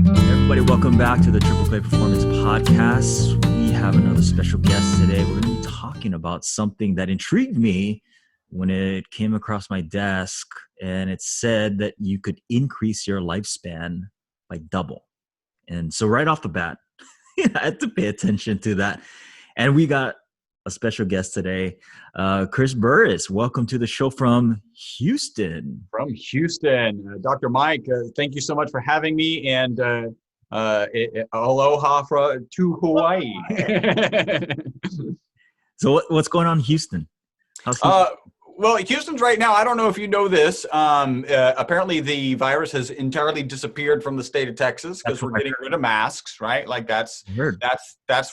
Everybody, welcome back to the Triple Play Performance Podcast. We have another special guest today. We're going to be talking about something that intrigued me when it came across my desk, and it said that you could increase your lifespan by double. And so right off the bat, I had to pay attention to that. And we got a special guest today, Chris Burres. Welcome to the show from Houston. From Houston, Dr. Mike, thank you so much for having me, and aloha to Hawaii. So what's going on in Houston? How's Houston? Well, Houston's right now, I don't know if you know this, apparently the virus has entirely disappeared from the state of Texas because we're getting rid of masks, right? Like that's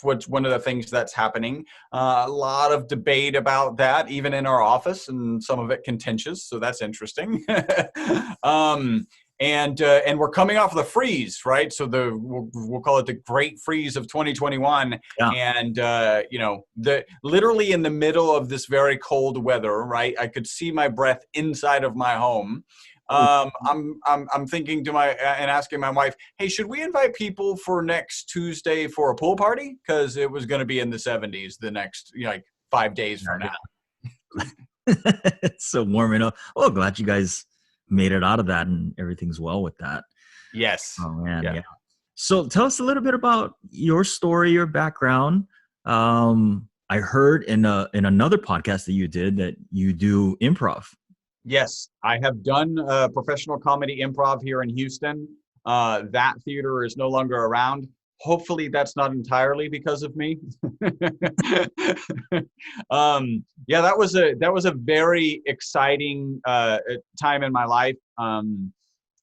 what's one of the things that's happening. A lot of debate about that, even in our office, and some of it contentious, so that's interesting. And we're coming off the freeze, right? So we'll call it the Great Freeze of 2021, Yeah. and literally in the middle of this very cold weather, right? I could see my breath inside of my home. I'm thinking to and asking my wife, hey, should we invite people for next Tuesday for a pool party? Because it was going to be in the 70s the next 5 days from now. It's so warming up. Oh, glad you guys made it out of that and everything's well with that. Yes. Oh man, yeah. So tell us a little bit about your story, your background. I heard in another podcast that you did that you do improv. Yes, I have done professional comedy improv here in Houston. That theater is no longer around. Hopefully that's not entirely because of me. That was a very exciting time in my life. And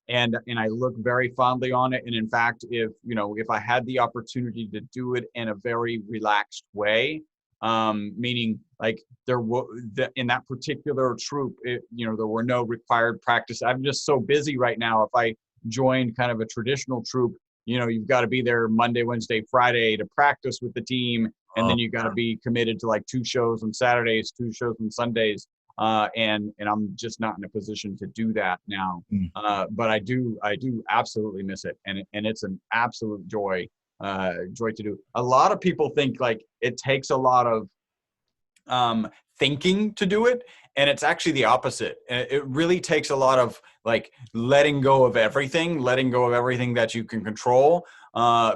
I look very fondly on it. And in fact, if I had the opportunity to do it in a very relaxed way, meaning like in that particular troupe, there were no required practice. I'm just so busy right now. If I joined kind of a traditional troupe, you've got to be there Monday, Wednesday, Friday to practice with the team. And then you got to be committed to like 2 shows on Saturdays, 2 shows on Sundays. And I'm just not in a position to do that now. But I do absolutely miss it. And it's an absolute joy to do. A lot of people think like it takes a lot of thinking to do it. And it's actually the opposite. It really takes a lot of like letting go of everything that you can control,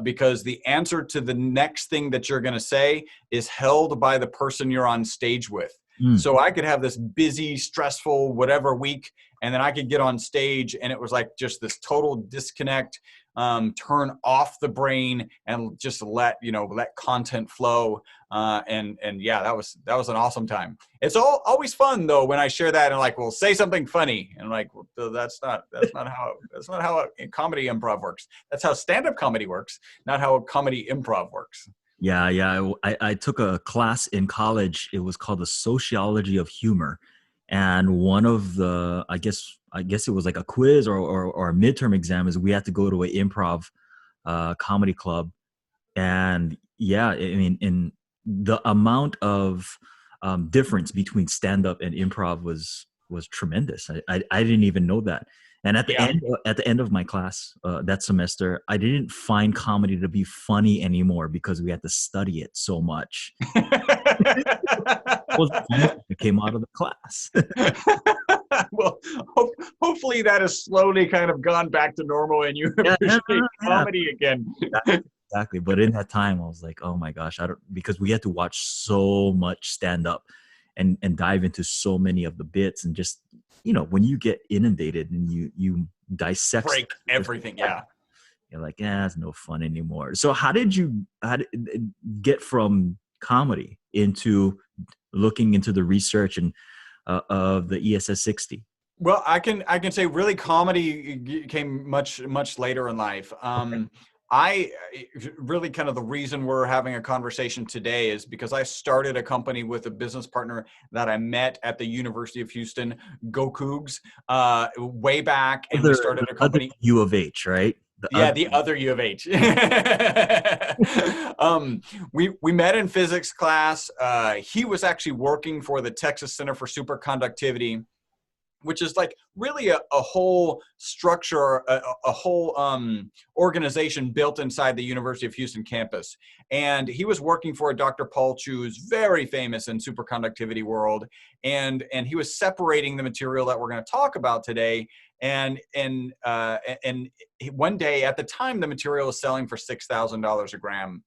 because the answer to the next thing that you're going to say is held by the person you're on stage with. So I could have this busy, stressful, whatever week, and then I could get on stage and it was like just this total disconnect, turn off the brain and just let content flow. And yeah, that was an awesome time. It's always fun though when I share that and like, well, say something funny, and like, well, that's not how comedy improv works. That's how stand-up comedy works, not how comedy improv works. Yeah. I took a class in college. It was called the Sociology of Humor. And one of the, I guess it was like a quiz or a midterm exam is we had to go to an improv comedy club. And yeah, I mean, in the amount of difference between stand-up and improv was tremendous. I didn't even know that. And at the end of my class that semester, I didn't find comedy to be funny anymore because we had to study it so much. It came out of the class. Well, hopefully that has slowly kind of gone back to normal and you appreciate comedy again. Exactly. But in that time, I was like, oh my gosh, because we had to watch so much stand up and dive into so many of the bits, and just, when you get inundated and you dissect everything. Yeah. You're like, it's no fun anymore. So how did you get from comedy into looking into the research and of the ESS 60? Well, I can say really comedy came much later in life. I really kind of the reason we're having a conversation today is because I started a company with a business partner that I met at the University of Houston, Go Cougs, way back, and we started a company. U of H, right? The other U of H. We met in physics class. He was actually working for the Texas Center for Superconductivity. which is like really a whole structure, a whole organization built inside the University of Houston campus. And he was working for Dr. Paul Chu, who's very famous in superconductivity world. And he was separating the material that we're going to talk about today. And one day, at the time, the material was selling for $6,000 a gram.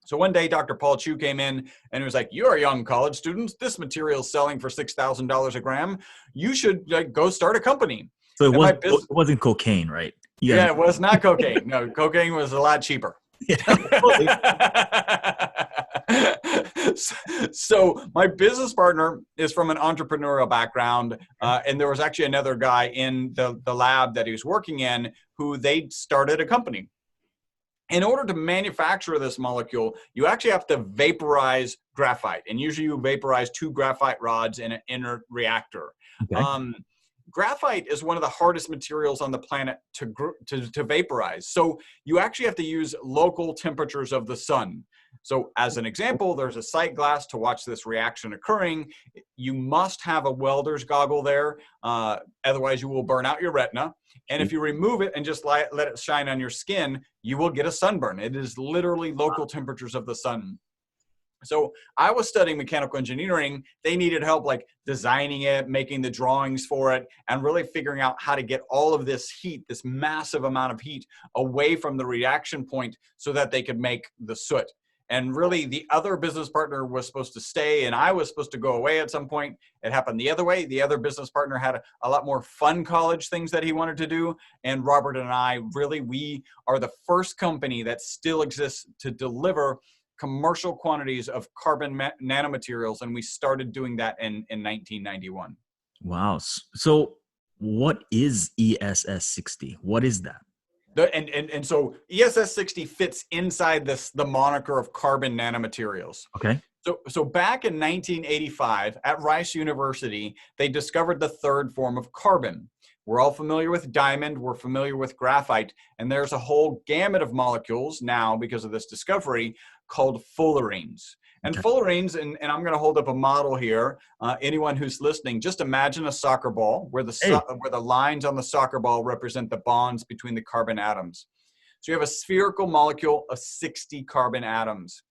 So one day, Dr. Paul Chu came in and he was like, "You're young college students. This material is selling for $6,000 a gram. You should go start a company." So it wasn't cocaine, right? Yeah, it was not cocaine. No, cocaine was a lot cheaper. So my business partner is from an entrepreneurial background, and there was actually another guy in the lab that he was working in who they started a company. In order to manufacture this molecule, you actually have to vaporize graphite. And usually you vaporize 2 graphite rods in an inert reactor. Okay. Graphite is one of the hardest materials on the planet to vaporize. So you actually have to use local temperatures of the sun. So as an example, there's a sight glass to watch this reaction occurring. You must have a welder's goggle there. Otherwise, you will burn out your retina. And if you remove it and just let it shine on your skin, you will get a sunburn. It is literally local temperatures of the sun. So I was studying mechanical engineering. They needed help like designing it, making the drawings for it, and really figuring out how to get all of this heat, this massive amount of heat, away from the reaction point so that they could make the soot. And really, the other business partner was supposed to stay, and I was supposed to go away at some point. It happened the other way. The other business partner had a lot more fun college things that he wanted to do. And Robert and I, really, we are the first company that still exists to deliver commercial quantities of carbon nanomaterials. And we started doing that in 1991. Wow. So what is ESS 60? What is that? And so ESS 60 fits inside the moniker of carbon nanomaterials. Okay. So back in 1985 at Rice University, they discovered the third form of carbon. We're all familiar with diamond, we're familiar with graphite, and there's a whole gamut of molecules now because of this discovery called fullerenes. And fullerenes, and I'm going to hold up a model here. Anyone who's listening, just imagine a soccer ball where the lines on the soccer ball represent the bonds between the carbon atoms. So you have a spherical molecule of 60 carbon atoms.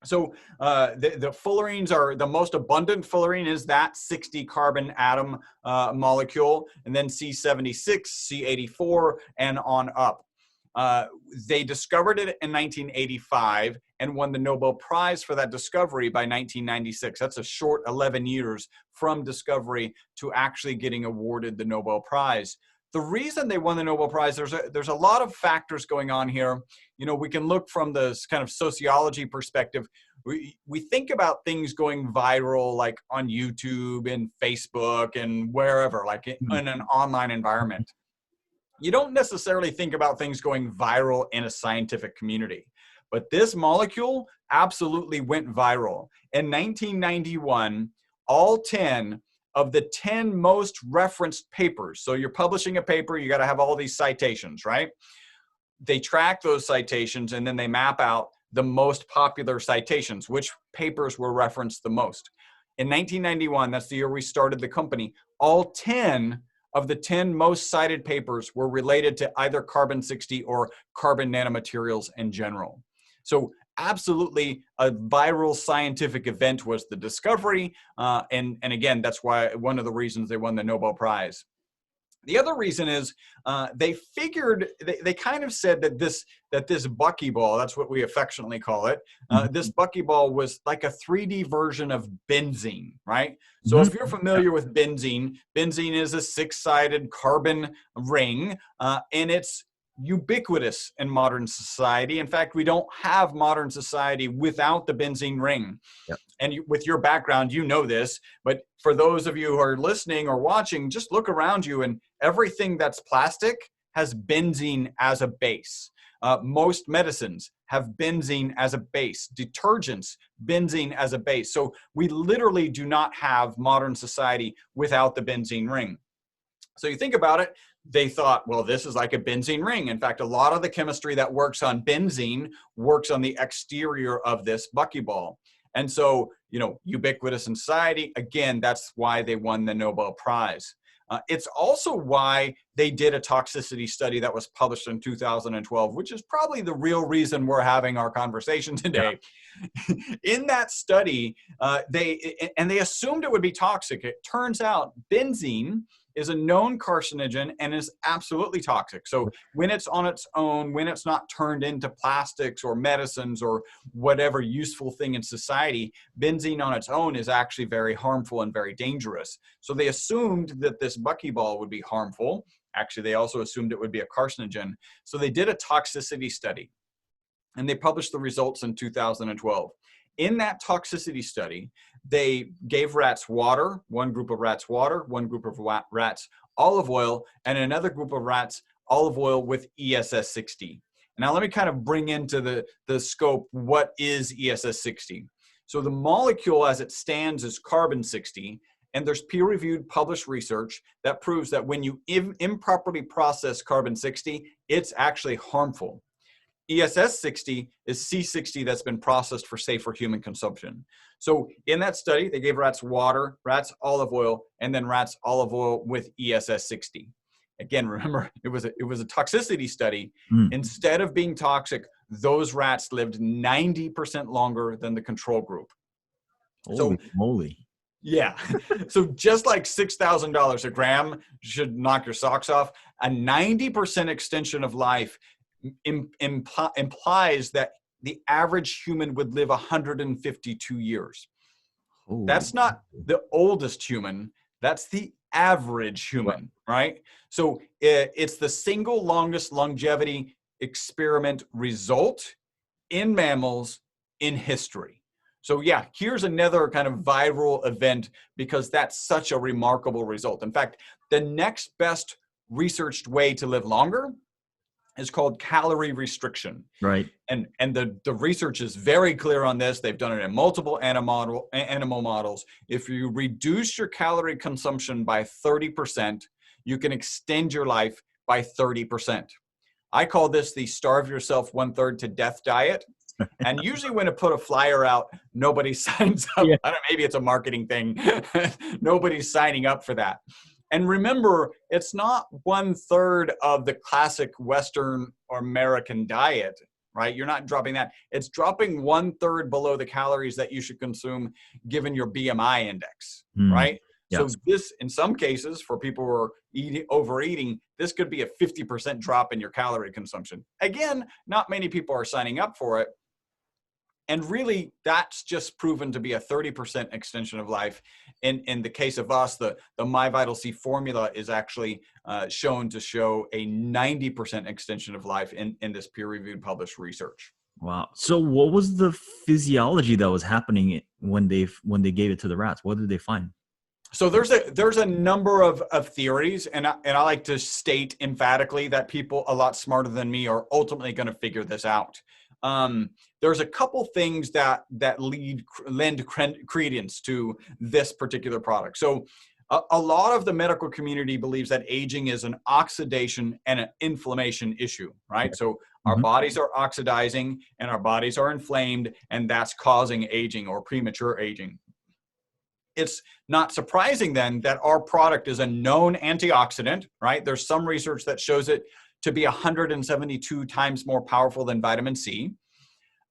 So the fullerenes are the most abundant. Fullerene is that 60 carbon atom molecule, and then C76, C84, and on up. They discovered it in 1985 and won the Nobel Prize for that discovery by 1996. That's a short 11 years from discovery to actually getting awarded the Nobel Prize. The reason they won the Nobel Prize, there's a lot of factors going on here. You know, we can look from this kind of sociology perspective. We think about things going viral, like on YouTube and Facebook and wherever, like in an online environment. You don't necessarily think about things going viral in a scientific community. But this molecule absolutely went viral. In 1991, all 10 of the 10 most referenced papers, so you're publishing a paper, you got to have all these citations, right? They track those citations and then they map out the most popular citations, which papers were referenced the most. In 1991, that's the year we started the company, all 10 of the 10 most cited papers were related to either carbon-60 or carbon nanomaterials in general. So absolutely a viral scientific event was the discovery. And again, that's why one of the reasons they won the Nobel Prize. The other reason is they figured, they kind of said that this buckyball, that's what we affectionately call it, this buckyball was like a 3D version of benzene, right? So if you're familiar with benzene, benzene is a 6-sided carbon ring, and it's ubiquitous in modern society. In fact, we don't have modern society without the benzene ring. Yep. And with your background, you know this, but for those of you who are listening or watching, just look around you and everything that's plastic has benzene as a base. Most medicines have benzene as a base. Detergents, benzene as a base. So we literally do not have modern society without the benzene ring. So you think about it, they thought, well, this is like a benzene ring. In fact, a lot of the chemistry that works on benzene works on the exterior of this buckyball. And so, you know, ubiquitous in society, again, that's why they won the Nobel Prize. It's also why they did a toxicity study that was published in 2012, which is probably the real reason we're having our conversation today. In that study, they assumed it would be toxic. It turns out benzene is a known carcinogen and is absolutely toxic. So when it's on its own, when it's not turned into plastics or medicines or whatever useful thing in society, benzene on its own is actually very harmful and very dangerous. So they assumed that this buckyball would be harmful. Actually, they also assumed it would be a carcinogen. So they did a toxicity study, and they published the results in 2012. In that toxicity study, they gave rats water, one group of rats water, one group of rats olive oil, and another group of rats olive oil with ESS60. Now let me kind of bring into the scope, what is ESS60? So the molecule as it stands is carbon-60, and there's peer-reviewed published research that proves that when you improperly process carbon-60, it's actually harmful. ESS60 is C60 that's been processed for safer human consumption. So in that study, they gave rats water, rats olive oil, and then rats olive oil with ESS60. Again, remember, it was a toxicity study. Instead of being toxic, those rats lived 90% longer than the control group. Holy moly. Yeah. So just like $6,000 a gram should knock your socks off, a 90% extension of life implies that the average human would live 152 years. Holy. That's not the oldest human. That's the average human, right? So it's the single longest longevity experiment result in mammals in history. So yeah, here's another kind of viral event because that's such a remarkable result. In fact, the next best researched way to live longer is called calorie restriction. Right. And the research is very clear on this. They've done it in multiple animal models. If you reduce your calorie consumption by 30%, you can extend your life by 30%. I call this the starve yourself 1/3 to death diet. And usually when I put a flyer out, nobody signs up. Yeah. I don't know, maybe it's a marketing thing. Nobody's signing up for that. And remember, it's not 1/3 of the classic Western or American diet, right? You're not dropping that. It's dropping 1/3 below the calories that you should consume given your BMI index, right? Yes. So this, in some cases, for people who are overeating, this could be a 50% drop in your calorie consumption. Again, not many people are signing up for it. And really, that's just proven to be a 30% extension of life. In the case of us, the MyVital C formula is actually shown to show a 90% extension of life in this peer-reviewed published research. Wow. So what was the physiology that was happening when they gave it to the rats? What did they find? So there's a number of theories, and I like to state emphatically that people a lot smarter than me are ultimately going to figure this out. There's a couple things that lend credence to this particular product. So a lot of the medical community believes that aging is an oxidation and an inflammation issue, right? So our bodies are oxidizing and our bodies are inflamed, and that's causing aging or premature aging. It's not surprising then that our product is a known antioxidant, right? There's some research that shows it to be 172 times more powerful than vitamin C.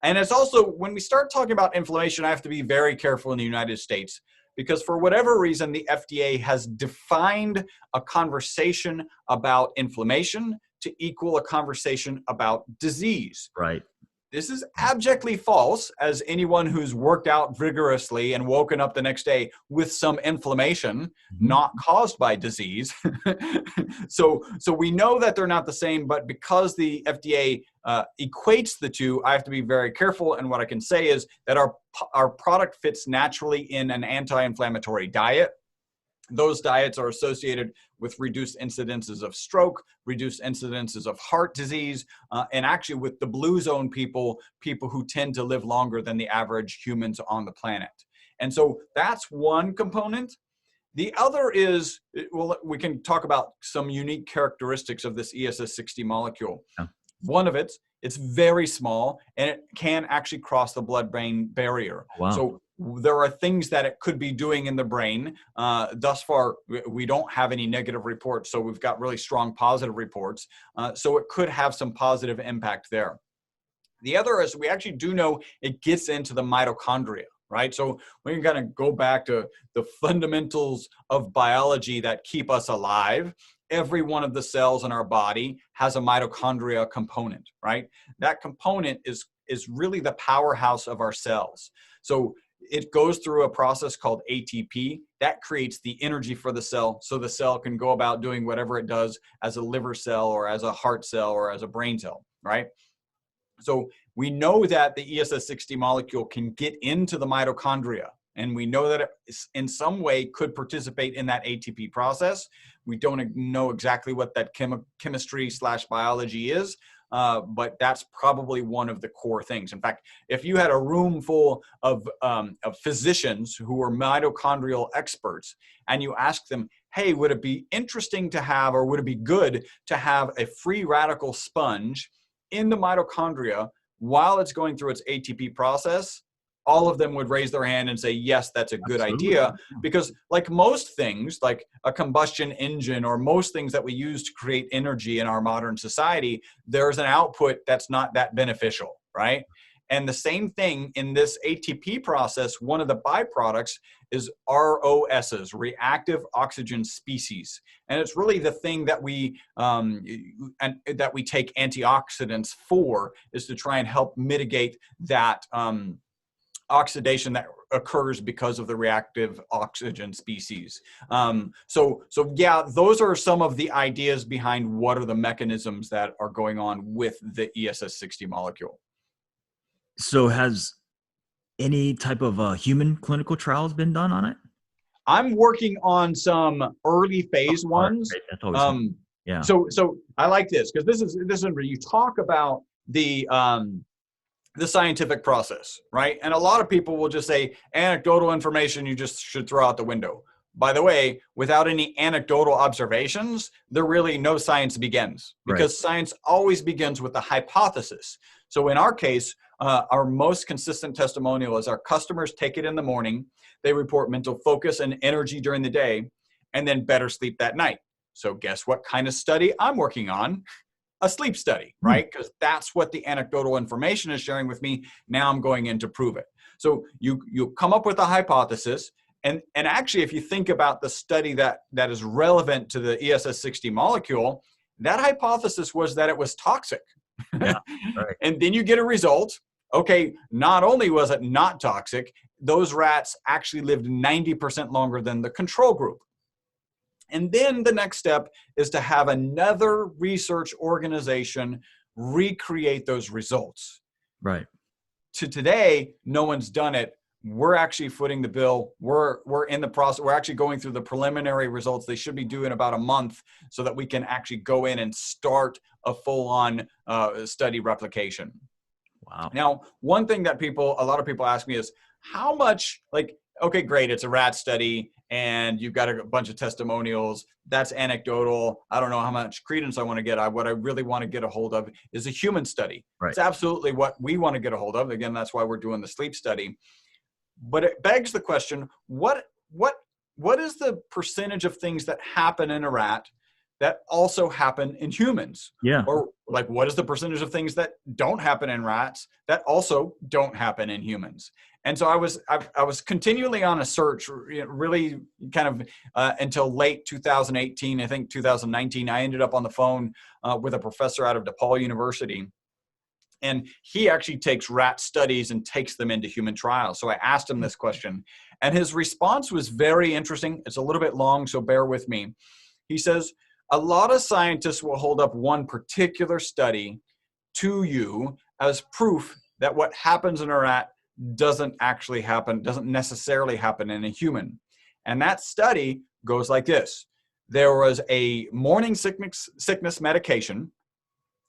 And it's also, when we start talking about inflammation, I have to be very careful in the United States because for whatever reason, the FDA has defined a conversation about inflammation to equal a conversation about disease. Right. This is abjectly false, as anyone who's worked out vigorously and woken up the next day with some inflammation, not caused by disease. So we know that they're not the same, but because the FDA equates the two, I have to be very careful. And what I can say is that our product fits naturally in an anti-inflammatory diet. Those diets are associated with reduced incidences of stroke, reduced incidences of heart disease, and actually with the blue zone people who tend to live longer than the average humans on the planet. And so that's one component. The other is, well, we can talk about some unique characteristics of this ESS60 molecule. Yeah. One of it's very small and it can actually cross the blood-brain barrier. Wow. So there are things that it could be doing in the brain. Thus far, we don't have any negative reports, so we've got really strong positive reports. So it could have some positive impact there. The other is we actually do know it gets into the mitochondria, right? So we can kind of go back to the fundamentals of biology that keep us alive. Every one of the cells in our body has a mitochondria component, right? That component is really the powerhouse of our cells. So it goes through a process called ATP that creates the energy for the cell, so the cell can go about doing whatever it does as a liver cell or as a heart cell or as a brain cell, right? So we know that the ESS60 molecule can get into the mitochondria, and we know that it in some way could participate in that ATP process. We don't know exactly what that chemistry / biology is, but that's probably one of the core things. In fact, if you had a room full of physicians who are mitochondrial experts, and you ask them, hey, would it be interesting to have, or would it be good to have a free radical sponge in the mitochondria while it's going through its ATP process, all of them would raise their hand and say, yes, that's a good idea. Because like most things, like a combustion engine or most things that we use to create energy in our modern society, there's an output that's not that beneficial, right? And the same thing in this ATP process, one of the byproducts is ROSs, reactive oxygen species. And it's really the thing that we take antioxidants for, is to try and help mitigate that oxidation that occurs because of the reactive oxygen species. So yeah, those are some of the ideas behind what are the mechanisms that are going on with the ESS60 molecule. So has any type of human clinical trials been done on it? I'm working on some early phase ones. Right. That's always yeah. So I like this because this is where you talk about the scientific process, right? And a lot of people will just say anecdotal information you just should throw out the window. By the way, without any anecdotal observations, there really no science begins, because science always begins with the hypothesis. So in our case, our most consistent testimonial is our customers take it in the morning, they report mental focus and energy during the day, and then better sleep that night. So guess what kind of study I'm working on? A sleep study, right? Because that's what the anecdotal information is sharing with me. Now I'm going in to prove it. So you come up with a hypothesis, and actually, if you think about the study that is relevant to the ESS60 molecule, that hypothesis was that it was toxic. Yeah, right. And then you get a result. Okay, not only was it not toxic, those rats actually lived 90% longer than the control group. And then the next step is to have another research organization recreate those results. Right. To today, no one's done it. We're actually footing the bill. We're in the process. We're actually going through the preliminary results. They should be due in about a month, so that we can actually go in and start a full-on study replication. Wow. Now, one thing that a lot of people ask me is, how much, like, okay, great, it's a rat study and you've got a bunch of testimonials. That's anecdotal. I don't know how much credence I want to get. What I really want to get a hold of is a human study. Right. It's absolutely what we want to get a hold of. Again, that's why we're doing the sleep study. But it begs the question, what is the percentage of things that happen in a rat that also happen in humans? Yeah. Or like, what is the percentage of things that don't happen in rats that also don't happen in humans? And so I was continually on a search, really kind of until late 2018, I think 2019. I ended up on the phone with a professor out of DePaul University. And he actually takes rat studies and takes them into human trials. So I asked him this question, and his response was very interesting. It's a little bit long, so bear with me. He says, a lot of scientists will hold up one particular study to you as proof that what happens in a rat doesn't necessarily happen in a human. And that study goes like this. There was a morning sickness medication,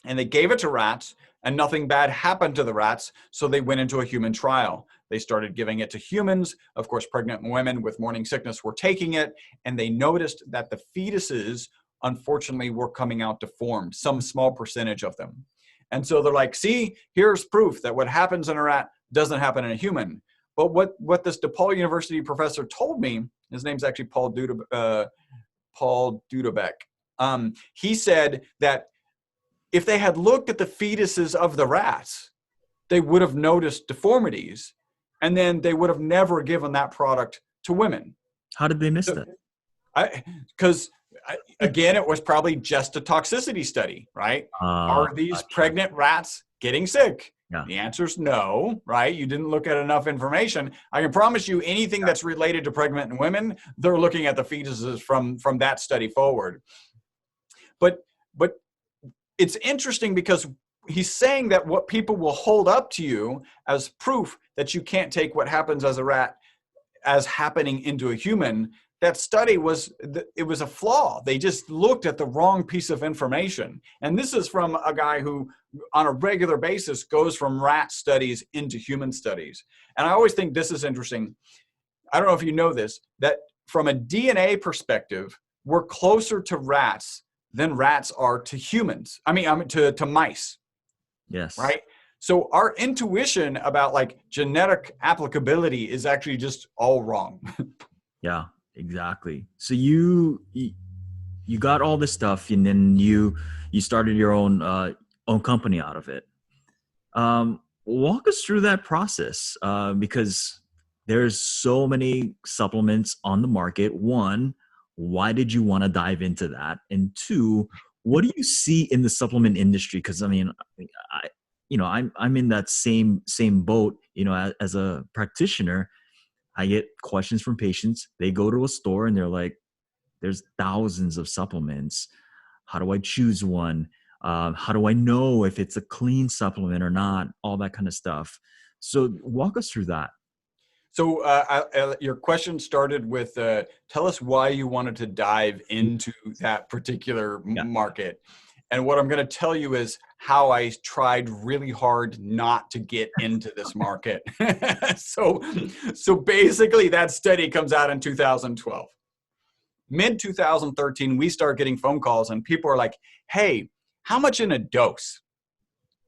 and they gave it to rats, and nothing bad happened to the rats, so they went into a human trial. They started giving it to humans. Of course, pregnant women with morning sickness were taking it, and they noticed that the fetuses, unfortunately, were coming out deformed, some small percentage of them. And so they're like, see, here's proof that what happens in a rat doesn't happen in a human. But what this DePaul University professor told me, his name's actually Paul Dudebeck. He said that if they had looked at the fetuses of the rats, they would have noticed deformities, and then they would have never given that product to women. How did they miss So, that? Because again, it was probably just a toxicity study, right? Are these Gotcha. pregnant rats getting sick? Yeah. The answer is no, right? You didn't look at enough information. I can promise you anything that's related to pregnant women, they're looking at the fetuses from that study forward. But it's interesting because he's saying that what people will hold up to you as proof that you can't take what happens as a rat as happening into a human, that study was a flaw. They just looked at the wrong piece of information. And this is from a guy who on a regular basis goes from rat studies into human studies. And I always think this is interesting. I don't know if you know this, that from a DNA perspective, we're closer to rats than rats are to humans. I mean to mice. Yes. Right? So our intuition about like genetic applicability is actually just all wrong. Yeah, exactly. So you got all this stuff, and then you started your own company out of it. Walk us through that process, because there's so many supplements on the market. One, why did you want to dive into that? And two, what do you see in the supplement industry? Because I mean, I'm in that same boat. As a practitioner, I get questions from patients. They go to a store and they're like, "There's thousands of supplements. How do I choose one? How do I know if it's a clean supplement or not?" All that kind of stuff. So walk us through that. So your question started with, tell us why you wanted to dive into that particular market. And what I'm going to tell you is how I tried really hard not to get into this market. So basically that study comes out in 2012. Mid 2013, we start getting phone calls and people are like, "Hey, how much in a dose?"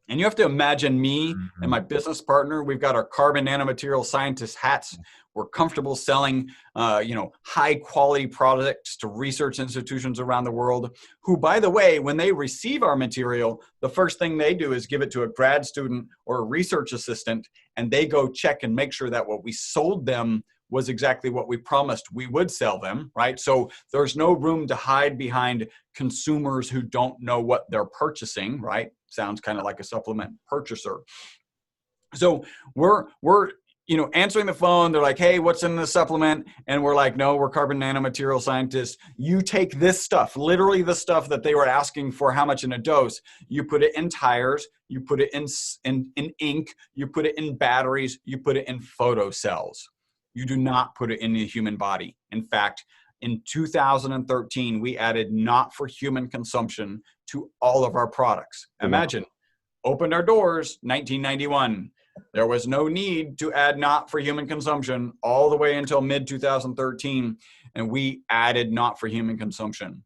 And you have to imagine me and my business partner. We've got our carbon nanomaterial scientist hats. We're comfortable selling, high quality products to research institutions around the world, who, by the way, when they receive our material, the first thing they do is give it to a grad student or a research assistant, and they go check and make sure that what we sold them was exactly what we promised we would sell them, right? So there's no room to hide behind consumers who don't know what they're purchasing, right? Sounds kind of like a supplement purchaser. So we're answering the phone. They're like, "Hey, what's in the supplement?" And we're like, "No, we're carbon nanomaterial scientists. You take this stuff, literally the stuff that they were asking for, how much in a dose. You put it in tires, you put it in ink, you put it in batteries, you put it in photocells. You do not put it in the human body. In fact, in 2013, we added not for human consumption to all of our products. Imagine, opened our doors, 1991. There was no need to add not for human consumption all the way until mid 2013. And we added not for human consumption.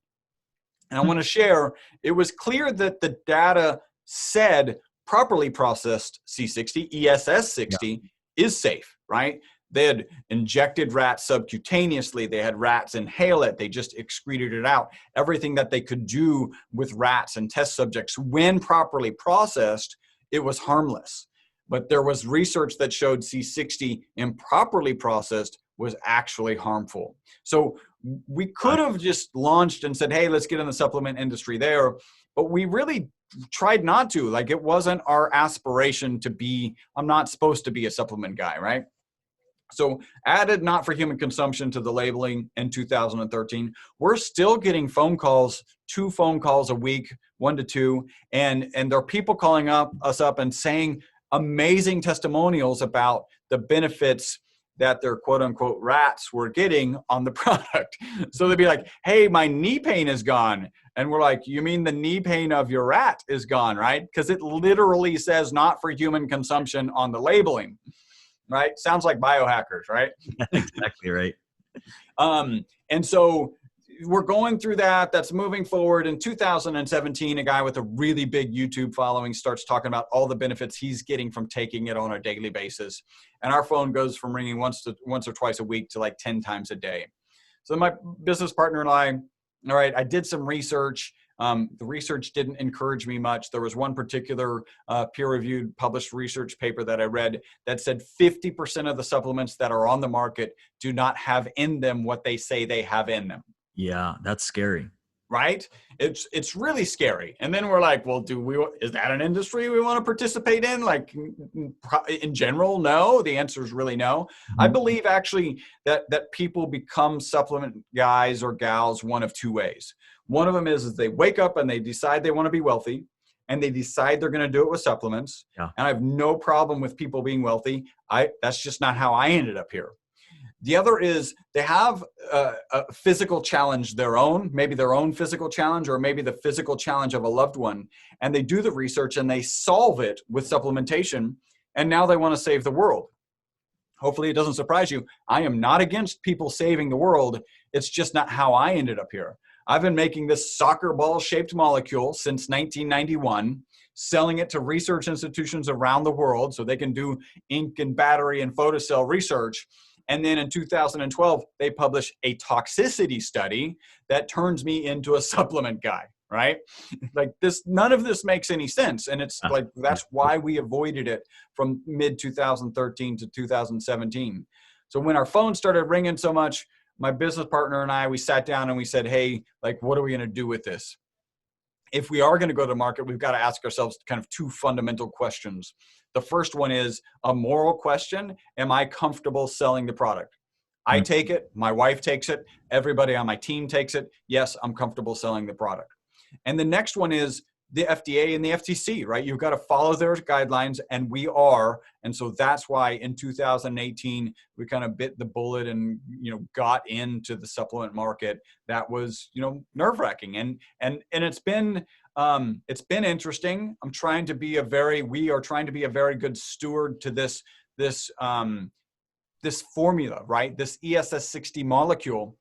And I want to share, it was clear that the data said properly processed C60, ESS60 is safe, right? They had injected rats subcutaneously. They had rats inhale it. They just excreted it out. Everything that they could do with rats and test subjects, when properly processed, it was harmless. But there was research that showed C60 improperly processed was actually harmful. So we could have just launched and said, "Hey, let's get in the supplement industry there." But we really tried not to. Like, it wasn't our aspiration to be, I'm not supposed to be a supplement guy, right? So added not for human consumption to the labeling in 2013. We're still getting phone calls, 2 phone calls a week, 1 to 2. And there are people calling us up and saying amazing testimonials about the benefits that their quote unquote rats were getting on the product. So they'd be like, "Hey, my knee pain is gone." And we're like, "You mean the knee pain of your rat is gone, right?" Because it literally says not for human consumption on the labeling. Right? Sounds like biohackers, right? Exactly right. And so we're going through that. That's moving forward. In 2017, a guy with a really big YouTube following starts talking about all the benefits he's getting from taking it on a daily basis. And our phone goes from ringing once or twice a week to like 10 times a day. So my business partner and I, all right, I did some research. The research didn't encourage me much. There was one particular peer-reviewed published research paper that I read that said 50% of the supplements that are on the market do not have in them what they say they have in them. Yeah, that's scary. Right? It's really scary. And then we're like, well, is that an industry we want to participate in? Like in general, no. The answer is really no. Mm-hmm. I believe actually that people become supplement guys or gals one of two ways. One of them is they wake up and they decide they want to be wealthy, and they decide they're going to do it with supplements. Yeah. And I have no problem with people being wealthy. That's just not how I ended up here. The other is they have a physical challenge, maybe their own physical challenge, or maybe the physical challenge of a loved one. And they do the research and they solve it with supplementation. And now they want to save the world. Hopefully it doesn't surprise you. I am not against people saving the world. It's just not how I ended up here. I've been making this soccer ball shaped molecule since 1991, selling it to research institutions around the world so they can do ink and battery and photocell research. And then in 2012, they publish a toxicity study that turns me into a supplement guy, right? Like none of this makes any sense. And it's like, that's why we avoided it from mid 2013 to 2017. So when our phone started ringing so much, my business partner and I, we sat down and we said, hey, like, what are we going to do with this? If we are going to go to market, we've got to ask ourselves kind of two fundamental questions. The first one is a moral question. Am I comfortable selling the product? I take it. My wife takes it. Everybody on my team takes it. Yes, I'm comfortable selling the product. And the next one is the FDA and the FTC, right? You've got to follow their guidelines, and we are. And so that's why in 2018, we kind of bit the bullet and, got into the supplement market. That was, nerve-wracking. And it's been interesting. We are trying to be a very good steward to this formula, right? This ESS60 molecule.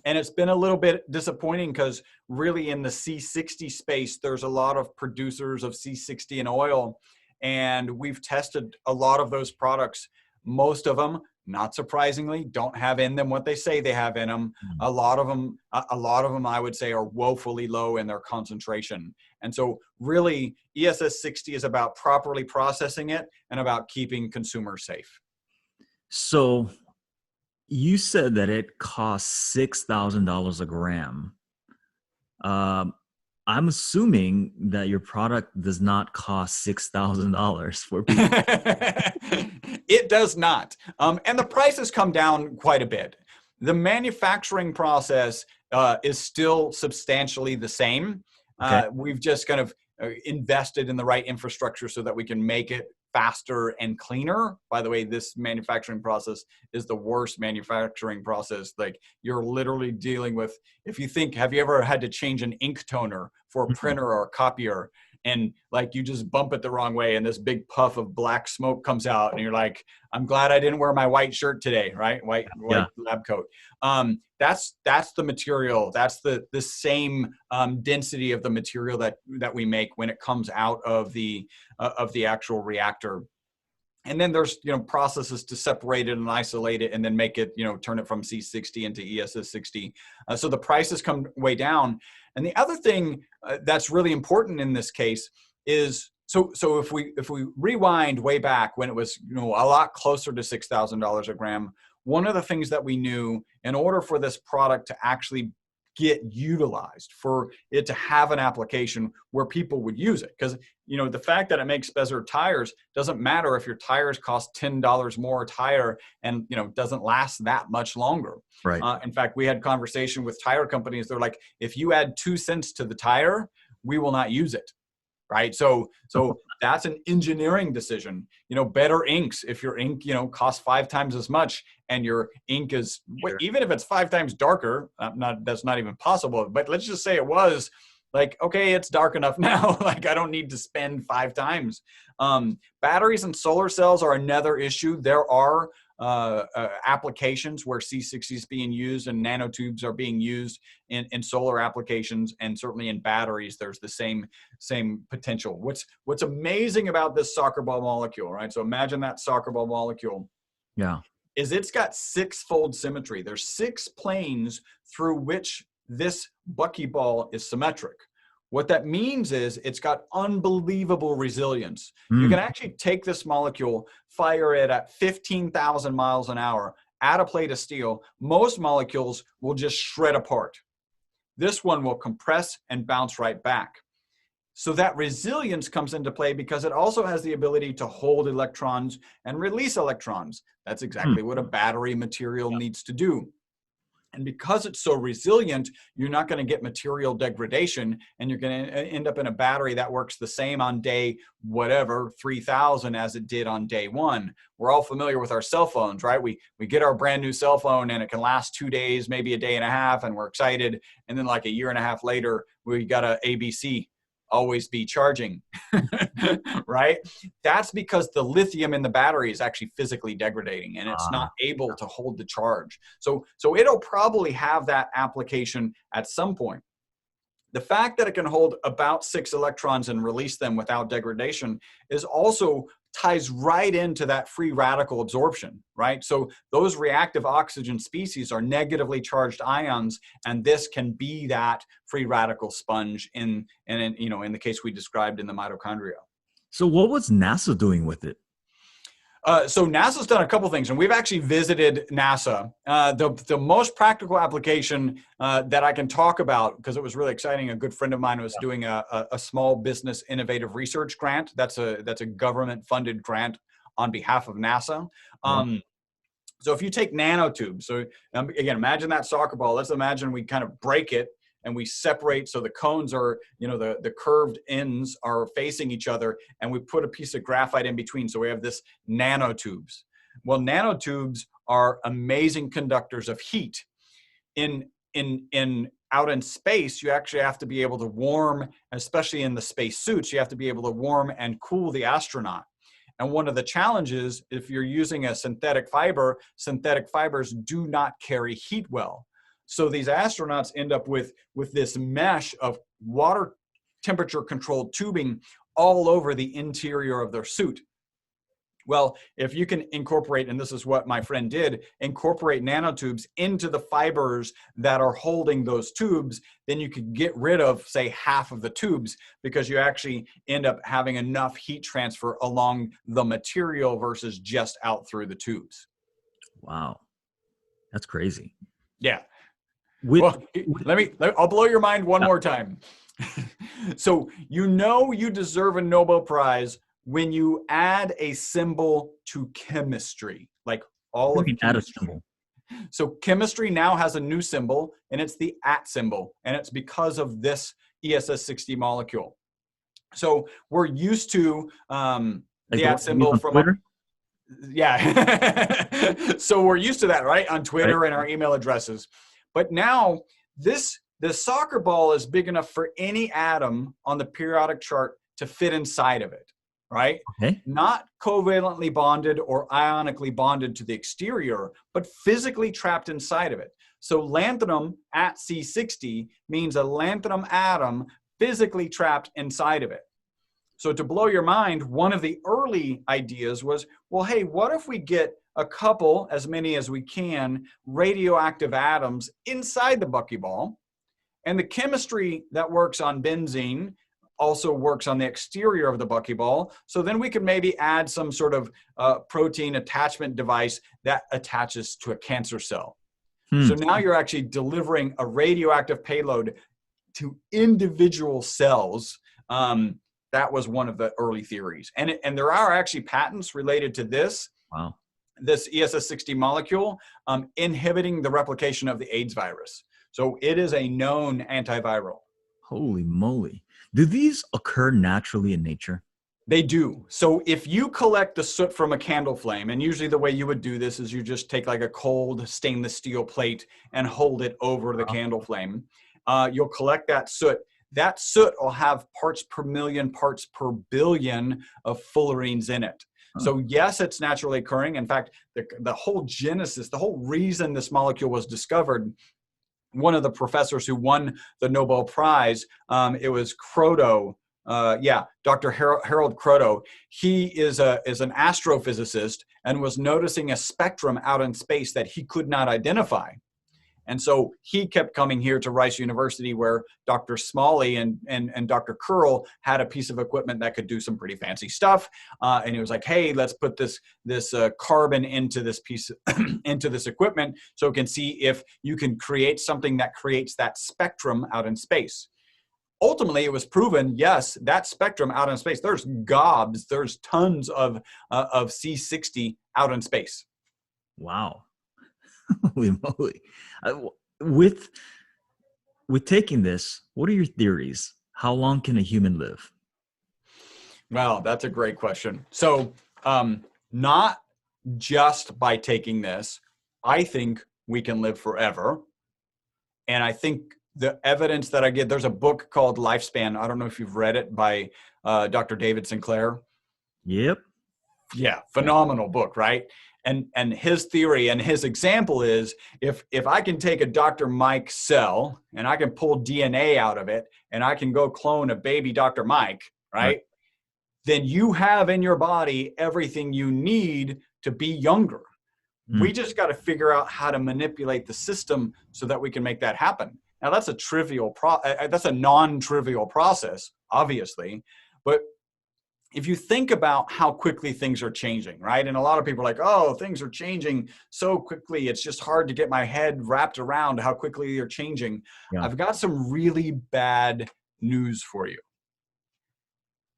And it's been a little bit disappointing because really in the C60 space, there's a lot of producers of C60 and oil. And we've tested a lot of those products. Most of them, not surprisingly, don't have in them what they say they have in them. A lot of them, I would say, are woefully low in their concentration. And so really, ESS60 is about properly processing it and about keeping consumers safe. So you said that it costs $6,000 a gram. I'm assuming that your product does not cost $6,000 for people. It does not. And the prices come down quite a bit. The manufacturing process is still substantially the same. Okay. We've just kind of invested in the right infrastructure so that we can make it faster and cleaner. By the way, this manufacturing process is the worst manufacturing process. Like, you're literally dealing with, have you ever had to change an ink toner for a printer or a copier? And like, you just bump it the wrong way and this big puff of black smoke comes out and you're like, I'm glad I didn't wear my white shirt today, right? White lab coat. That's the material. That's the same density of the material that we make when it comes out of the actual reactor. And then there's, processes to separate it and isolate it and then make it, turn it from C60 into ESS60. So the prices come way down. And the other thing that's really important in this case is, so if we rewind way back when it was, a lot closer to $6,000 a gram, one of the things that we knew, in order for this product to actually get utilized, for it to have an application where people would use it. Because, the fact that it makes better tires doesn't matter if your tires cost $10 more a tire and, doesn't last that much longer. Right. In fact, we had conversation with tire companies. They're like, if you add 2 cents to the tire, we will not use it. Right. So that's an engineering decision. Better inks. If your ink, costs 5 times as much and your ink is, even if it's 5 times darker, that's not even possible. But let's just say it was like, okay, it's dark enough now. Like, I don't need to spend 5 times. Batteries and solar cells are another issue. There are applications where C60 is being used and nanotubes are being used in solar applications, and certainly in batteries, there's the same potential. What's amazing about this soccer ball molecule, right? So imagine that soccer ball molecule. Yeah. Is it's got six-fold symmetry. There's 6 planes through which this buckyball is symmetric. What that means is it's got unbelievable resilience. You can actually take this molecule, fire it at 15,000 miles an hour at a plate of steel. Most molecules will just shred apart. This one will compress and bounce right back. So that resilience comes into play because it also has the ability to hold electrons and release electrons. That's exactly what a battery material needs to do. And because it's so resilient, you're not going to get material degradation, and you're going to end up in a battery that works the same on day whatever 3000 as it did on day 1. We're all familiar with our cell phones, right? We get our brand new cell phone and it can last 2 days, maybe a day and a half, and we're excited. And then like a year and a half later, we got a ABC, always be charging, right? That's because the lithium in the battery is actually physically degrading and it's not able to hold the charge. So it'll probably have that application at some point. The fact that it can hold about 6 electrons and release them without degradation is also ties right into that free radical absorption, right? So those reactive oxygen species are negatively charged ions, and this can be that free radical sponge in the case we described in the mitochondria. So what was NASA doing with it? So NASA's done a couple things, and we've actually visited NASA. The most practical application that I can talk about, because it was really exciting, a good friend of mine was doing a small business innovative research grant. That's a government-funded grant on behalf of NASA. So if you take nanotubes, so again, imagine that soccer ball. Let's imagine we kind of break it and we separate, so the cones are, the curved ends are facing each other, and we put a piece of graphite in between. So we have this nanotubes. Well, nanotubes are amazing conductors of heat. Out in space, you actually have to be able to warm, especially in the space suits, you have to be able to warm and cool the astronaut. And one of the challenges, if you're using a synthetic fiber, synthetic fibers do not carry heat well. So these astronauts end up with this mesh of water temperature controlled tubing all over the interior of their suit. Well, if you can incorporate, and this is what my friend did, incorporate nanotubes into the fibers that are holding those tubes, then you could get rid of, say, half of the tubes, because you actually end up having enough heat transfer along the material versus just out through the tubes. Wow. That's crazy. Yeah. I'll blow your mind one more time. So you deserve a Nobel Prize when you add a symbol to chemistry, like all of chemistry. So chemistry now has a new symbol, and it's the at symbol, and it's because of this ESS60 molecule. So we're used to the at symbol from Twitter. Yeah. So we're used to that, right? On Twitter and our email addresses. But now the soccer ball is big enough for any atom on the periodic chart to fit inside of it, right? Okay. Not covalently bonded or ionically bonded to the exterior, but physically trapped inside of it. So lanthanum at C60 means a lanthanum atom physically trapped inside of it. So to blow your mind, one of the early ideas was, well, hey, what if we get a couple, as many as we can, radioactive atoms inside the buckyball, and the chemistry that works on benzene also works on the exterior of the buckyball. So then we could maybe add some sort of protein attachment device that attaches to a cancer cell. So now you're actually delivering a radioactive payload to individual cells. That was one of the early theories. And there are actually patents related to this. Wow. This ESS60 molecule inhibiting the replication of the AIDS virus. So it is a known antiviral. Holy moly. Do these occur naturally in nature? They do. So if you collect the soot from a candle flame, and usually the way you would do this is you just take like a cold stainless steel plate and hold it over the candle flame. You'll collect that soot. That soot will have parts per million, parts per billion of fullerenes in it. Huh. So yes, it's naturally occurring. In fact, the whole genesis, the whole reason this molecule was discovered, one of the professors who won the Nobel Prize, it was Kroto. Dr. Harold Kroto. He is an astrophysicist and was noticing a spectrum out in space that he could not identify. And so he kept coming here to Rice University, where Dr. Smalley and Dr. Curl had a piece of equipment that could do some pretty fancy stuff. And he was like, hey, let's put this carbon into this piece, into this equipment, so it can see if you can create something that creates that spectrum out in space. Ultimately, it was proven, yes, that spectrum out in space, there's tons of C60 out in space. Wow. Holy moly. With taking this, what are your theories? How long can a human live? Well, that's a great question. So, not just by taking this, I think we can live forever. And I think the evidence that I get, there's a book called Lifespan. I don't know if you've read it, by Dr. David Sinclair. Yep. Yeah, phenomenal book, right? And his theory and his example is, if I can take a Dr. Mike cell and I can pull DNA out of it and I can go clone a baby Dr. Mike, right? Then you have in your body everything you need to be younger. We just got to figure out how to manipulate the system so that we can make that happen. Now that's that's a non-trivial process, obviously, but if you think about how quickly things are changing, right? And a lot of people are like, oh, things are changing so quickly, it's just hard to get my head wrapped around how quickly they're changing. Yeah. I've got some really bad news for you.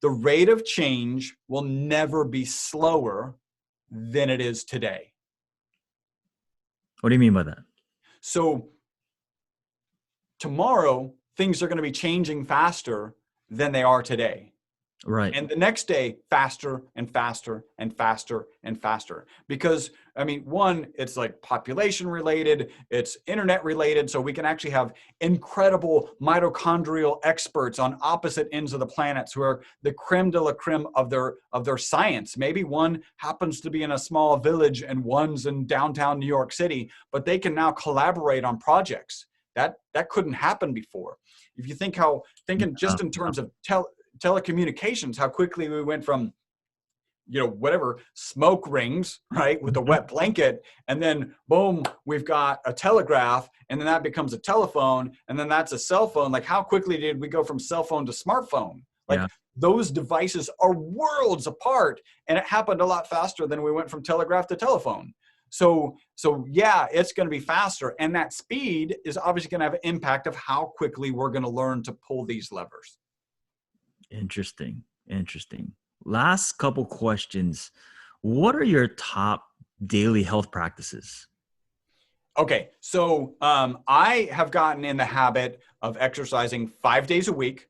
The rate of change will never be slower than it is today. What do you mean by that? So tomorrow, things are going to be changing faster than they are today. Right. And the next day, faster and faster and faster and faster. Because, I mean, one, it's like population related, it's internet related. So we can actually have incredible mitochondrial experts on opposite ends of the planets who are the creme de la creme of their science. Maybe one happens to be in a small village and one's in downtown New York City, but they can now collaborate on projects. That couldn't happen before. If you thinking just in terms of telecommunications, how quickly we went from, whatever, smoke rings, right, with a wet blanket, and then boom, we've got a telegraph, and then that becomes a telephone, and then that's a cell phone. Like, how quickly did we go from cell phone to smartphone? Like, those devices are worlds apart, and it happened a lot faster than we went from telegraph to telephone. So yeah, it's going to be faster, and that speed is obviously going to have an impact of how quickly we're going to learn to pull these levers. Interesting. Last couple questions. What are your top daily health practices? Okay, so I have gotten in the habit of exercising 5 days a week.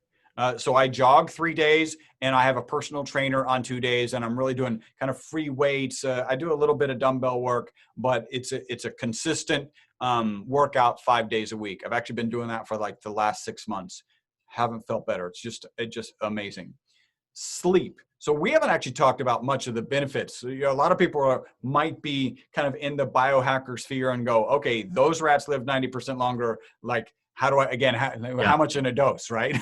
So I jog 3 days, and I have a personal trainer on 2 days, and I'm really doing kind of free weights. I do a little bit of dumbbell work, but it's a consistent workout 5 days a week. I've actually been doing that for like the last 6 months. Haven't felt better. It's just amazing. Sleep. So we haven't actually talked about much of the benefits. A lot of people might be kind of in the biohacker sphere and go, okay, those rats live 90% longer. Like, how do I, again, how much in a dose, right?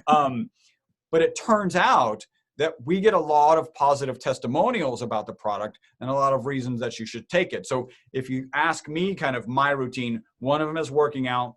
But it turns out that we get a lot of positive testimonials about the product and a lot of reasons that you should take it. So if you ask me kind of my routine, one of them is working out,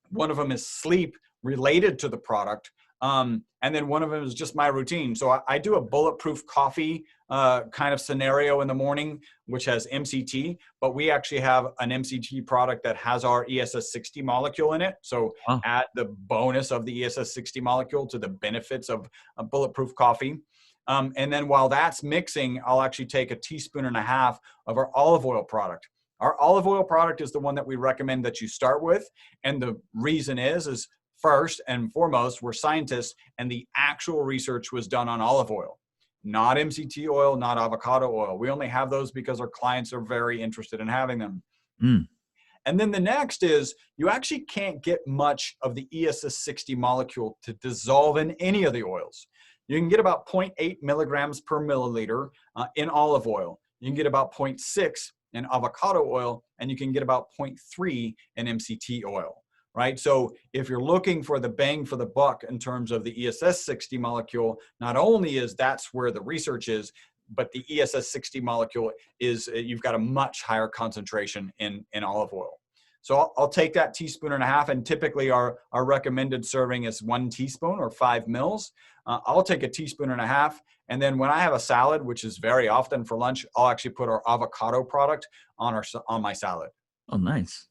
one of them is sleep related to the product, and then one of them is just my routine. So I do a bulletproof coffee kind of scenario in the morning, which has MCT, but we actually have an MCT product that has our ESS60 molecule in it. So add the bonus of the ESS60 molecule to the benefits of a bulletproof coffee. And then while that's mixing, I'll actually take a teaspoon and a half of our olive oil product. Our olive oil product is the one that we recommend that you start with. And the reason is first and foremost, we're scientists, and the actual research was done on olive oil, not MCT oil, not avocado oil. We only have those because our clients are very interested in having them. And then the next is, you actually can't get much of the ESS60 molecule to dissolve in any of the oils. You can get about 0.8 milligrams per milliliter in olive oil. You can get about 0.6 in avocado oil, and you can get about 0.3 in MCT oil, right? So if you're looking for the bang for the buck in terms of the ESS 60 molecule, not only is that's where the research is, but the ESS 60 molecule is, you've got a much higher concentration in olive oil. So I'll take that teaspoon and a half, and typically our recommended serving is 1 teaspoon or 5 mils. I'll take a teaspoon and a half, and then when I have a salad, which is very often for lunch, I'll actually put our avocado product on my salad. Oh, nice.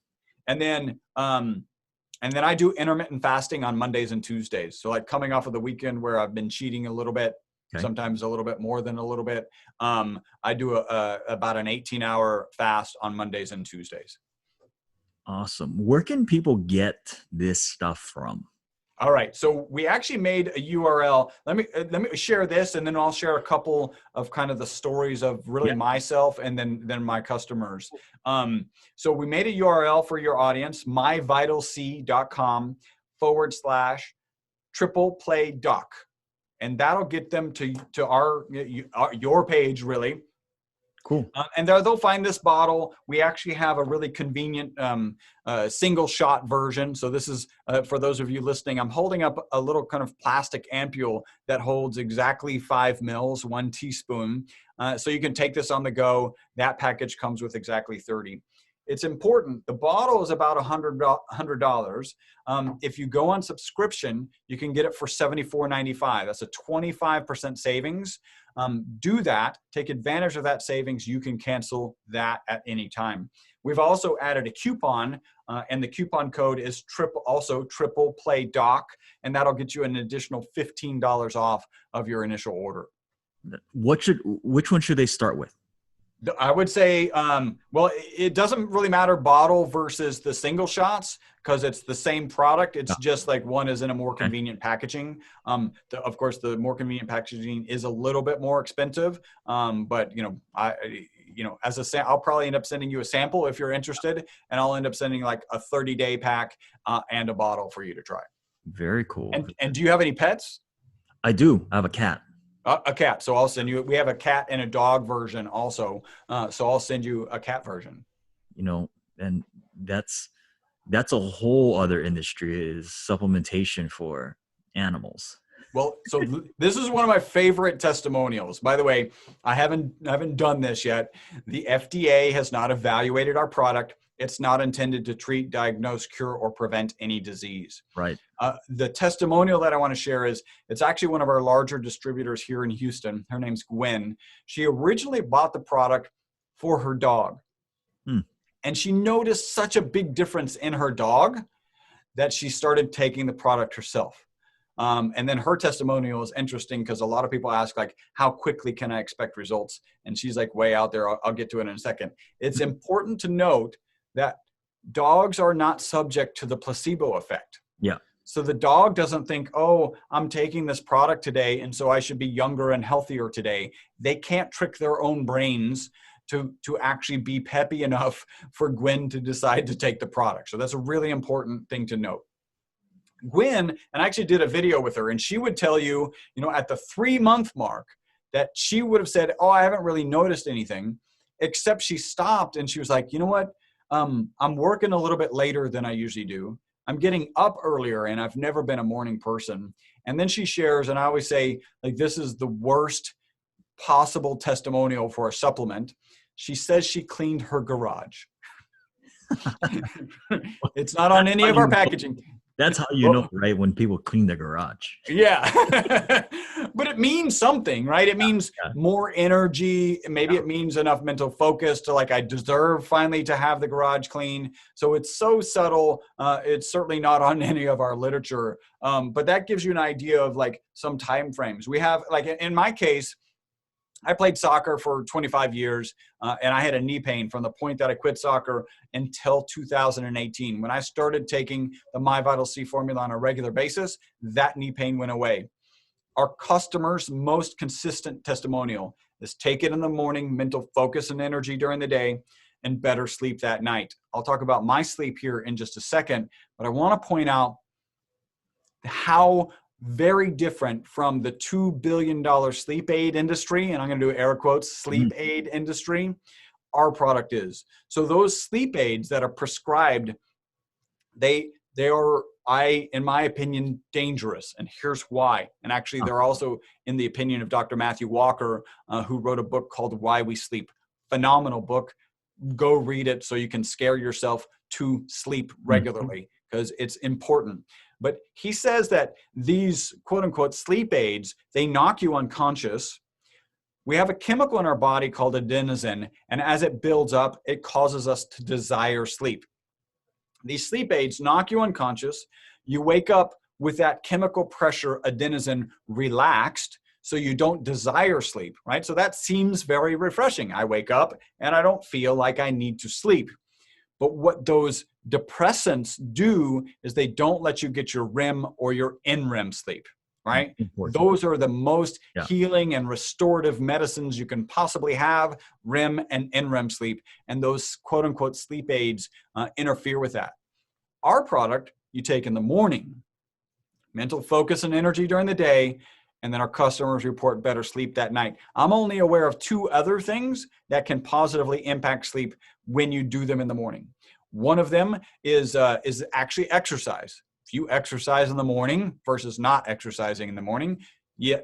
And then I do intermittent fasting on Mondays and Tuesdays. So like coming off of the weekend where I've been cheating a little bit, sometimes a little bit more than a little bit, I do about an 18-hour fast on Mondays and Tuesdays. Awesome. Where can people get this stuff from? All right. So we actually made a URL. Let me share this, and then I'll share a couple of kind of the stories of really myself and then my customers. So we made a URL for your audience, myvitalc.com/triple-play-doc. And that'll get them to your page, really. Cool. And there they'll find this bottle. We actually have a really convenient single shot version. So this is, for those of you listening, I'm holding up a little kind of plastic ampule that holds exactly 5 mils, 1 teaspoon. So you can take this on the go. That package comes with exactly 30. It's important. The bottle is about $100. If you go on subscription, you can get it for $74.95. That's a 25% savings. Do that. Take advantage of that savings. You can cancel that at any time. We've also added a coupon, and the coupon code is triple play doc, and that'll get you an additional $15 off of your initial order. Which one should they start with? I would say, well, it doesn't really matter bottle versus the single shots because it's the same product. It's just like one is in a more convenient packaging. Of course, the more convenient packaging is a little bit more expensive, but I'll probably end up sending you a sample if you're interested, and I'll end up sending like a 30-day pack and a bottle for you to try. Very cool. And do you have any pets? I do. I have a cat. A cat. So I'll send you, we have a cat and a dog version also. So I'll send you a cat version. And that's a whole other industry, is supplementation for animals. Well, so this is one of my favorite testimonials. By the way, I haven't done this yet. The FDA has not evaluated our product. It's not intended to treat, diagnose, cure, or prevent any disease. Right. The testimonial that I want to share is, it's actually one of our larger distributors here in Houston. Her name's Gwen. She originally bought the product for her dog. And she noticed such a big difference in her dog that she started taking the product herself. And then her testimonial is interesting because a lot of people ask, like, how quickly can I expect results? And she's like, way out there. I'll get to it in a second. It's important to note that dogs are not subject to the placebo effect. Yeah. So the dog doesn't think, oh, I'm taking this product today, and so I should be younger and healthier today. They can't trick their own brains to actually be peppy enough for Gwen to decide to take the product. So that's a really important thing to note. Gwen, and I actually did a video with her, and she would tell you, at the 3-month mark, that she would have said, oh, I haven't really noticed anything, except she stopped and she was like, you know what? I'm working a little bit later than I usually do. I'm getting up earlier, and I've never been a morning person. And then she shares, and I always say, like, this is the worst possible testimonial for a supplement. She says she cleaned her garage. It's not on any of our packaging. That's how you know, right? When people clean their garage. Yeah. But it means something, right? It means more energy. Maybe it means enough mental focus to, like, I deserve finally to have the garage clean. So it's so subtle. It's certainly not on any of our literature. But that gives you an idea of, like, some time frames. We have, like, in my case, I played soccer for 25 years, and I had a knee pain from the point that I quit soccer until 2018. When I started taking the MyVital C formula on a regular basis, that knee pain went away. Our customers' most consistent testimonial is take it in the morning, mental focus and energy during the day, and better sleep that night. I'll talk about my sleep here in just a second, but I want to point out how very different from the $2 billion sleep aid industry, and I'm going to do air quotes, sleep aid industry, our product is. So those sleep aids that are prescribed, they are, in my opinion, dangerous. And here's why. And actually, they're also in the opinion of Dr. Matthew Walker, who wrote a book called Why We Sleep. Phenomenal book. Go read it so you can scare yourself to sleep regularly, because it's important. But he says that these quote unquote sleep aids, they knock you unconscious. We have a chemical in our body called adenosine, and as it builds up, it causes us to desire sleep. These sleep aids knock you unconscious. You wake up with that chemical pressure, adenosine, relaxed, so you don't desire sleep, right? So that seems very refreshing. I wake up and I don't feel like I need to sleep. But what those depressants do is they don't let you get your REM or your NREM sleep, right? Those are the most healing and restorative medicines you can possibly have, REM and NREM sleep. And those quote unquote sleep aids interfere with that. Our product you take in the morning, mental focus and energy during the day, and then our customers report better sleep that night. I'm only aware of 2 other things that can positively impact sleep when you do them in the morning. One of them is actually exercise. If you exercise in the morning versus not exercising in the morning,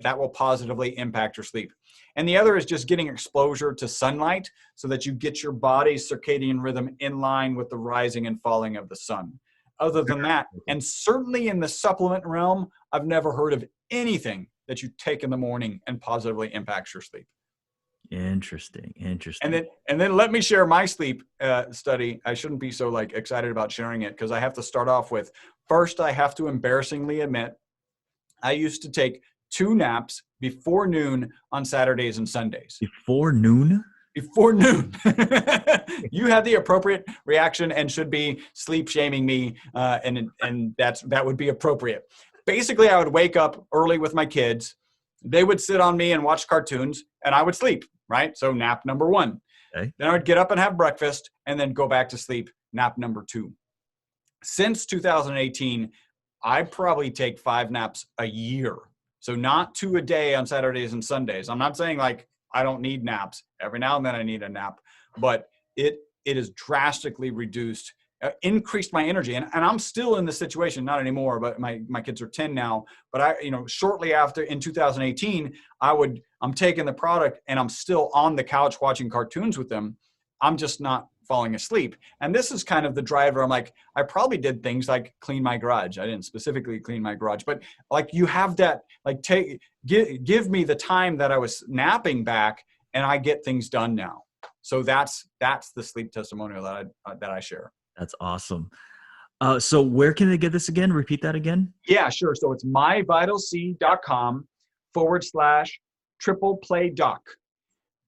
that will positively impact your sleep. And the other is just getting exposure to sunlight so that you get your body's circadian rhythm in line with the rising and falling of the sun. Other than that, and certainly in the supplement realm, I've never heard of anything that you take in the morning and positively impacts your sleep. Interesting. And then let me share my sleep study. I shouldn't be so excited about sharing it, because I have to start off with, first, I have to embarrassingly admit, I used to take 2 naps before noon on Saturdays and Sundays. Before noon? Before noon. You had the appropriate reaction and should be sleep shaming me, and that would be appropriate. Basically, I would wake up early with my kids. They would sit on me and watch cartoons, and I would sleep, right? So nap number 1. Okay. Then I would get up and have breakfast and then go back to sleep, nap number 2. Since 2018, I probably take 5 naps a year. So not 2 a day on Saturdays and Sundays. I'm not saying I don't need naps. Every now and then I need a nap, but it is drastically reduced, increased my energy. And I'm still in this situation, not anymore, but my kids are 10 now. But shortly after, in 2018, I'm taking the product and I'm still on the couch watching cartoons with them. I'm just not falling asleep. And this is kind of the driver. I'm like, I probably did things like clean my garage. I didn't specifically clean my garage, but you have that, give me the time that I was napping back and I get things done now. So that's the sleep testimonial that I share. That's awesome. So where can they get this again? Repeat that again. Yeah, sure. So it's myvitalc.com/triple-play-doc.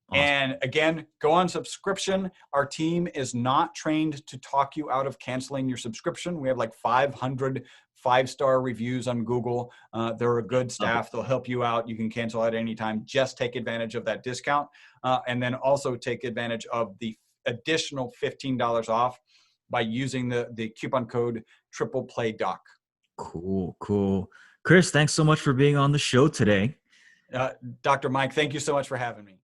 Awesome. And again, go on subscription. Our team is not trained to talk you out of canceling your subscription. We have 500 5-star reviews on Google. They're a good staff. They'll help you out. You can cancel at any time. Just take advantage of that discount. And then also take advantage of the additional $15 off by using the coupon code TRIPLEPLAYDOC. Cool. Chris, thanks so much for being on the show today. Dr. Mike, thank you so much for having me.